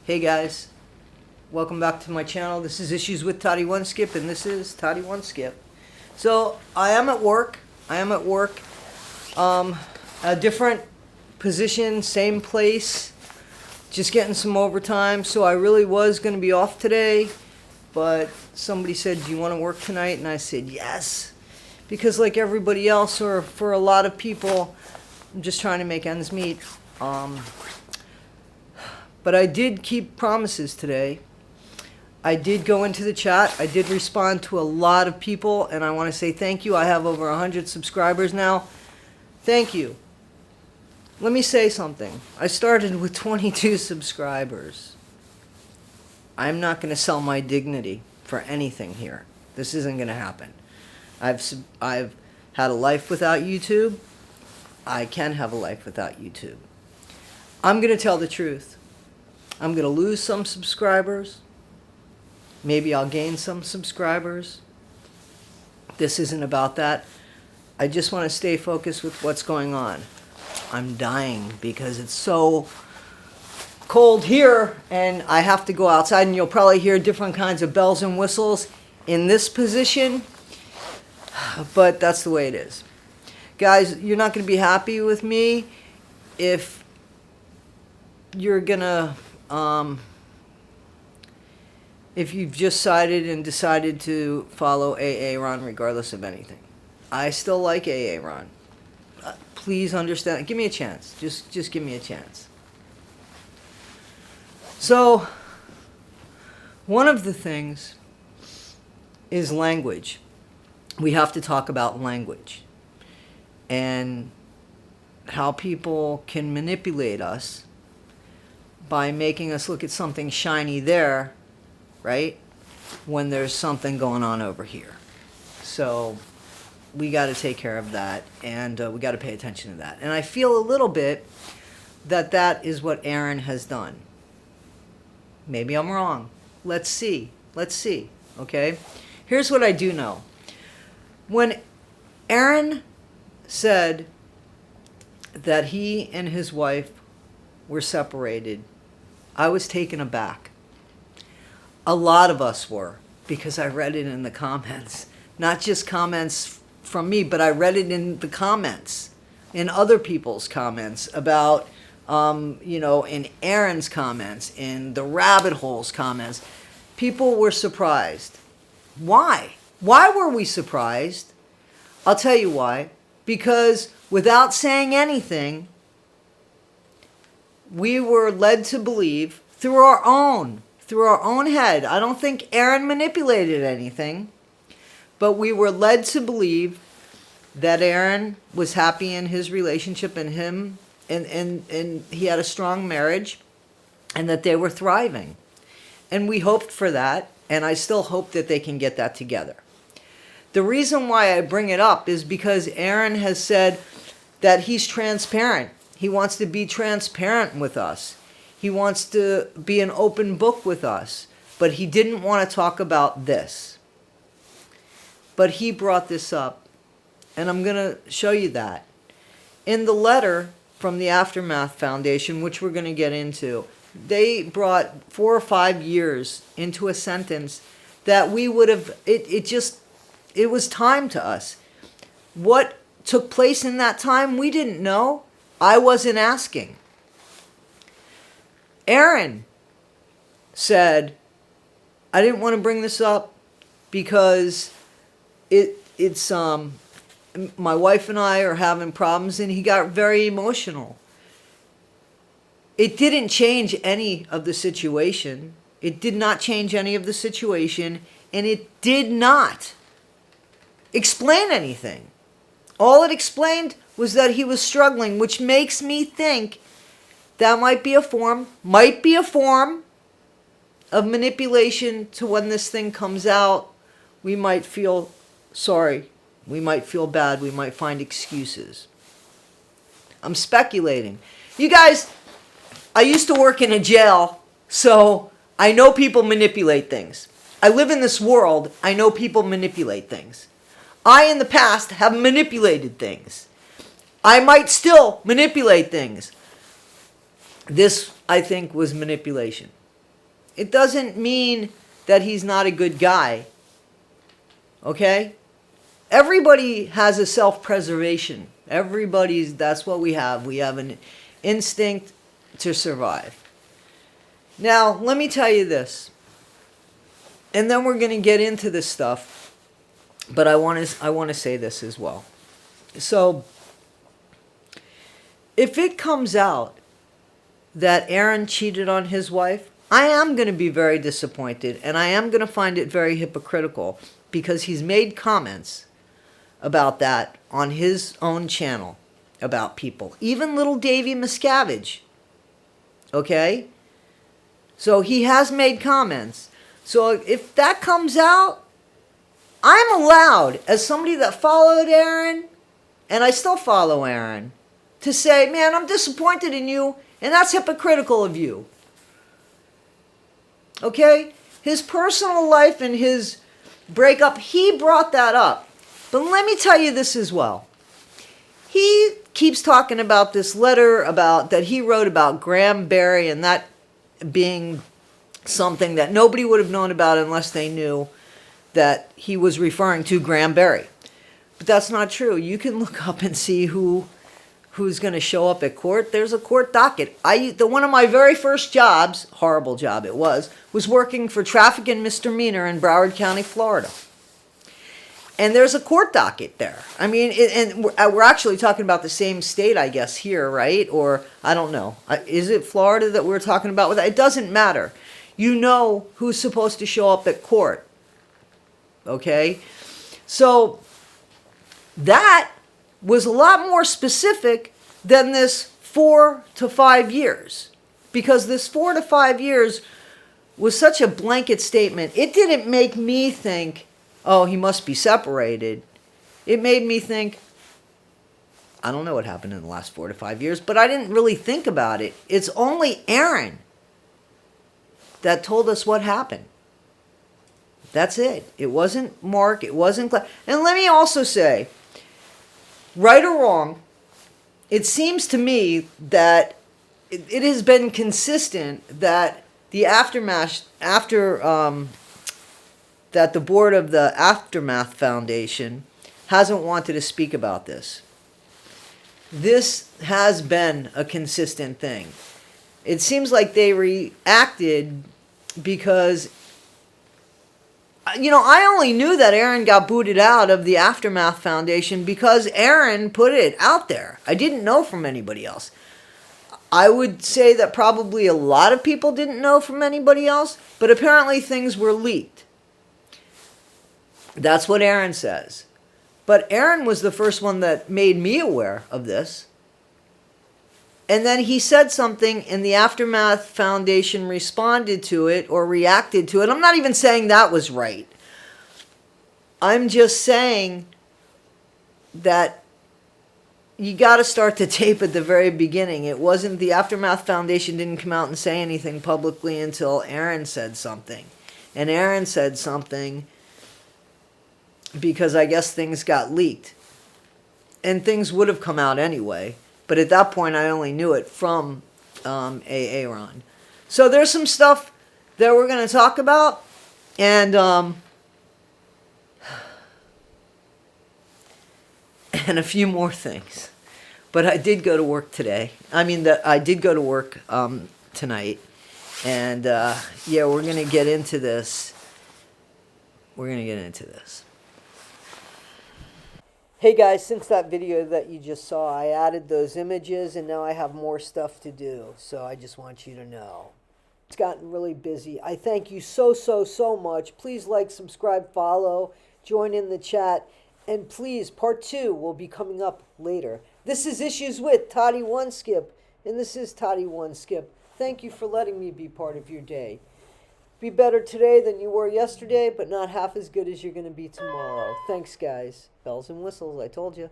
Hey guys, welcome back to my channel. This is Issues with Toddy One Skip, and this is Toddy One Skip. So I am at work. A different position, same place, just getting some overtime. So I really was going to be off today, but somebody said, "Do you want to work tonight?" And I said yes, because like everybody else, or for a lot of people, I'm just trying to make ends meet. But I did keep promises today. I did go into the chat. I did respond to a lot of people, and I want to say thank you. I have over 100 subscribers now. Thank you. Let me say something. I started with 22 subscribers. I'm not going to sell my dignity for anything here. This isn't going to happen. I've had a life without YouTube. I can have a life without YouTube. I'm going to tell the truth. I'm going to lose some subscribers. Maybe I'll gain some subscribers. This isn't about that. I just want to stay focused with what's going on. I'm dying because it's so cold here and I have to go outside, and you'll probably hear different kinds of bells and whistles in this position, but that's the way it is. Guys, you're not going to be happy with me if you're going to if you've just decided to follow AA Ron regardless of anything. I still like AA Ron. Please understand. Give me a chance. Just give me a chance. So, one of the things is language. We have to talk about language and how people can manipulate us by making us look at something shiny there, right, when there's something going on over here. So we got to take care of that, and we got to pay attention to that. And I feel a little bit that is what Aaron has done. Maybe I'm wrong. Let's see. Okay? Here's what I do know. When Aaron said that he and his wife were separated, I was taken aback. A lot of us were, because I read it in the comments. Not just comments from me, but I read it in the comments, in other people's comments about, in Aaron's comments, in the Rabbit Hole's comments. People were surprised. Why? Why were we surprised? I'll tell you why. Because without saying anything, we were led to believe through our own head. I don't think Aaron manipulated anything, but we were led to believe that Aaron was happy in his relationship, and he had a strong marriage, and that they were thriving. And we hoped for that, and I still hope that they can get that together. The reason why I bring it up is because Aaron has said that he's transparent. He wants to be transparent with us. He wants to be an open book with us. But he didn't want to talk about this. But he brought this up. And I'm going to show you that. In the letter from the Aftermath Foundation, which we're going to get into, they brought 4 or 5 years into a sentence that we would have, it was time to us. What took place in that time, we didn't know. I wasn't asking. Aaron said, I didn't want to bring this up because it's my wife and I are having problems, and he got very emotional. It didn't change any of the situation. It did not change any of the situation, and it did not explain anything. All it explained was that he was struggling, which makes me think that might be a form of manipulation to when this thing comes out. We might feel sorry. We might feel bad. We might find excuses. I'm speculating. You guys, I used to work in a jail, so I know people manipulate things. I live in this world. I know people manipulate things. I, in the past, have manipulated things. I might still manipulate things. This, I think, was manipulation. It doesn't mean that he's not a good guy. Okay? Everybody has a self-preservation. That's what we have. We have an instinct to survive. Now, let me tell you this. And then we're going to get into this stuff. But I want to say this as well. So, if it comes out that Aaron cheated on his wife, I am going to be very disappointed, and I am going to find it very hypocritical, because he's made comments about that on his own channel about people. Even little Davey Miscavige. Okay? So he has made comments. So if that comes out, I'm allowed, as somebody that followed Aaron, and I still follow Aaron, to say, man, I'm disappointed in you, and that's hypocritical of you. Okay? His personal life and his breakup, he brought that up. But let me tell you this as well. He keeps talking about this letter that he wrote about Graham Barry, and that being something that nobody would have known about unless they knew that he was referring to Graham Barry. But that's not true. You can look up and see who's going to show up at court. There's a court docket. One of my very first jobs, horrible job it was working for traffic and misdemeanor in Broward County, Florida. And there's a court docket there. I mean, and we're actually talking about the same state, I guess, here, right? Or, I don't know. Is it Florida that we're talking about with that? It doesn't matter. You know who's supposed to show up at court. Okay? So, that was a lot more specific than this 4 to 5 years. Because this 4 to 5 years was such a blanket statement. It didn't make me think, oh, he must be separated. It made me think, I don't know what happened in the last 4 to 5 years, but I didn't really think about it. It's only Aaron that told us what happened. That's it. It wasn't Mark. It wasn't Claire. And let me also say, right or wrong, it seems to me that it has been consistent that the that the board of the Aftermath Foundation hasn't wanted to speak about this. This has been a consistent thing. It seems like they reacted because, I only knew that Aaron got booted out of the Aftermath Foundation because Aaron put it out there. I didn't know from anybody else. I would say that probably a lot of people didn't know from anybody else, but apparently things were leaked. That's what Aaron says. But Aaron was the first one that made me aware of this. And then he said something, and the Aftermath Foundation responded to it or reacted to it. I'm not even saying that was right. I'm just saying that you got to start the tape at the very beginning. It wasn't, the Aftermath Foundation didn't come out and say anything publicly until Aaron said something. And Aaron said something because I guess things got leaked. And things would have come out anyway. But at that point, I only knew it from Aaron. So there's some stuff that we're going to talk about. And a few more things. But I did go to work today. I did go to work tonight. And, yeah, we're going to get into this. Hey guys, since that video that you just saw, I added those images and now I have more stuff to do. So I just want you to know. It's gotten really busy. I thank you so much. Please like, subscribe, follow, join in the chat. And please, part 2 will be coming up later. This is Issues with Toddy One Skip. And this is Toddy One Skip. Thank you for letting me be part of your day. Be better today than you were yesterday, but not half as good as you're going to be tomorrow. Thanks, guys. Bells and whistles, I told you.